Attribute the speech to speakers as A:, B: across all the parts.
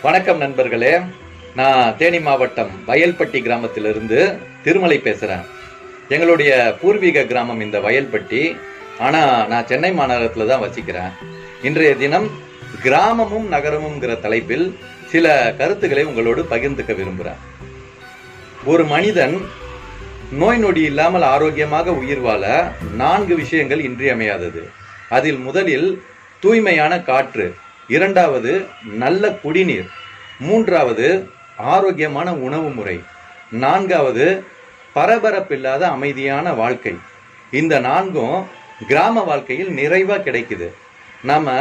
A: வணக்கம் நண்பர்களே. நான் தேனி மாவட்டம் வயல்பட்டி கிராமத்திலிருந்து திருமலை பேசுகிறேன். எங்களுடைய பூர்வீக கிராமம் இந்த வயல்பட்டி. ஆனால் நான் சென்னை மாநகரத்தில் தான் வசிக்கிறேன். இன்றைய தினம் கிராமமும் நகரமும்ங்கிற தலைப்பில் சில கருத்துக்களை உங்களோடு பகிர்ந்துக்க விரும்புகிறேன். ஒரு மனிதன் நோய் நொடி இல்லாமல் ஆரோக்கியமாக உயிர் வாழ 4 விஷயங்கள் இன்றியமையாதது. அதில் முதலில் தூய்மையான காற்று, 2வது நல்ல குடிநீர், 3வது ஆரோக்கியமான உணவு முறை, 4வது பரபரப்பில்லாத அமைதியான வாழ்க்கை. இந்த 4ம் கிராம வாழ்க்கையில் நிறைவாக கிடைக்குது. நம்ம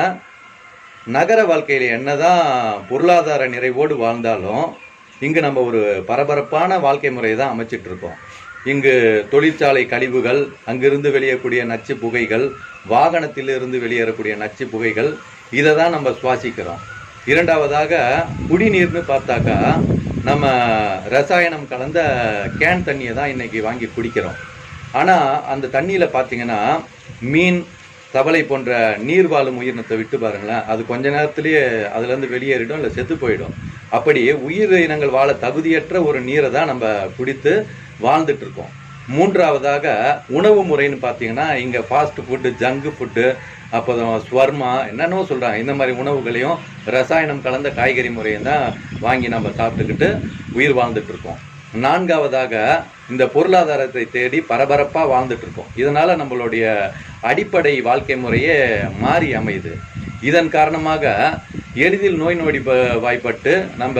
A: நகர வாழ்க்கையில் என்னதான் பொருளாதார நிறைவோடு வாழ்ந்தாலும் இங்கு நம்ம ஒரு பரபரப்பான வாழ்க்கை முறையை தான் அமைச்சிட்டு இருக்கோம். இங்கு தொழிற்சாலை கழிவுகள், அங்கிருந்து வெளியேறக்கூடிய நச்சு புகைகள், வாகனத்திலிருந்து வெளியேறக்கூடிய நச்சு புகைகள், இதை தான் நம்ம சுவாசிக்கிறோம். 2வதாக குடிநீர்னு பார்த்தாக்கா நம்ம ரசாயனம் கலந்த கேன் தண்ணியை தான் இன்னைக்கு வாங்கி குடிக்கிறோம். ஆனால் அந்த தண்ணியில் பார்த்தீங்கன்னா மீன், தவளை போன்ற நீர் வாழும் உயிரினத்தை விட்டு பாருங்களேன், அது கொஞ்ச நேரத்திலேயே அதுலேருந்து வெளியேறிடும், இல்லை செத்து போயிடும். அப்படி உயிரினங்கள் வாழ தகுதியற்ற ஒரு நீரை தான் நம்ம குடித்து வாழ்ந்துட்டு இருக்கோம். 3வதாக உணவு முறைன்னு பார்த்தீங்கன்னா இங்கே ஃபாஸ்ட் ஃபுட்டு, ஜங்கு ஃபுட்டு, அப்புறம் ஸ்வர்மா, என்னென்னோ சொல்கிறாங்க. இந்த மாதிரி உணவுகளையும் ரசாயனம் கலந்த காய்கறி முறையும் தான் வாங்கி நம்ம சாப்பிட்டுக்கிட்டு உயிர் வாழ்ந்துட்டு இருக்கோம். 4வதாக இந்த பொருளாதாரத்தை தேடி பரபரப்பாக வாழ்ந்துட்டு இருக்கோம். இதனால் நம்மளுடைய அடிப்படை வாழ்க்கை முறையே மாறி அமையுது. இதன் காரணமாக எளிதில் நோய் நொடி வாய்ப்பட்டு நம்ம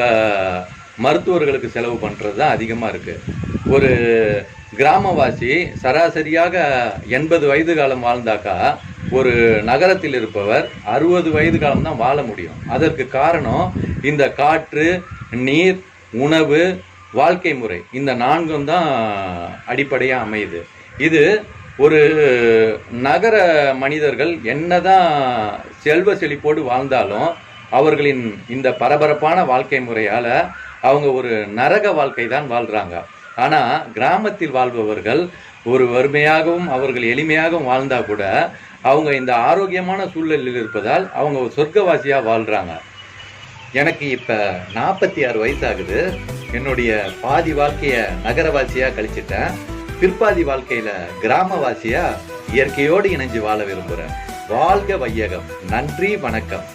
A: மருத்துவர்களுக்கு செலவு பண்ணுறது தான் அதிகமாக இருக்குது. ஒரு கிராமவாசி சராசரியாக 80 வயது காலம் வாழ்ந்தாக்கா ஒரு நகரத்தில் இருப்பவர் 60 வயது காலம் தான் வாழ முடியும். அதற்கு காரணம் இந்த காற்று, நீர், உணவு, வாழ்க்கை முறை, இந்த 4ம் தான் அடிப்படையாக அமையுது. இது ஒரு நகர மனிதர்கள் என்னதான் செல்வ செழிப்போடு வாழ்ந்தாலும் அவர்களின் இந்த பரபரப்பான வாழ்க்கை முறையால் அவங்க ஒரு நரக வாழ்க்கை தான் வாழ்கிறாங்க. ஆனால் கிராமத்தில் வாழ்பவர்கள் ஒரு வறுமையாகவும் அவர்கள் எளிமையாகவும் வாழ்ந்தா கூட அவங்க இந்த ஆரோக்கியமான சூழலில் இருப்பதால் அவங்க ஒரு சொர்க்கவாசியாக வாழ்கிறாங்க. எனக்கு இப்போ 46 வயசு ஆகுது. என்னுடைய பாதி வாழ்க்கையை நகரவாசியாக கழிச்சிட்டேன். பிற்பாதி வாழ்க்கையில் கிராமவாசியாக இயற்கையோடு இணைஞ்சு வாழ விரும்புகிறேன். வாழ்க வையகம். நன்றி, வணக்கம்.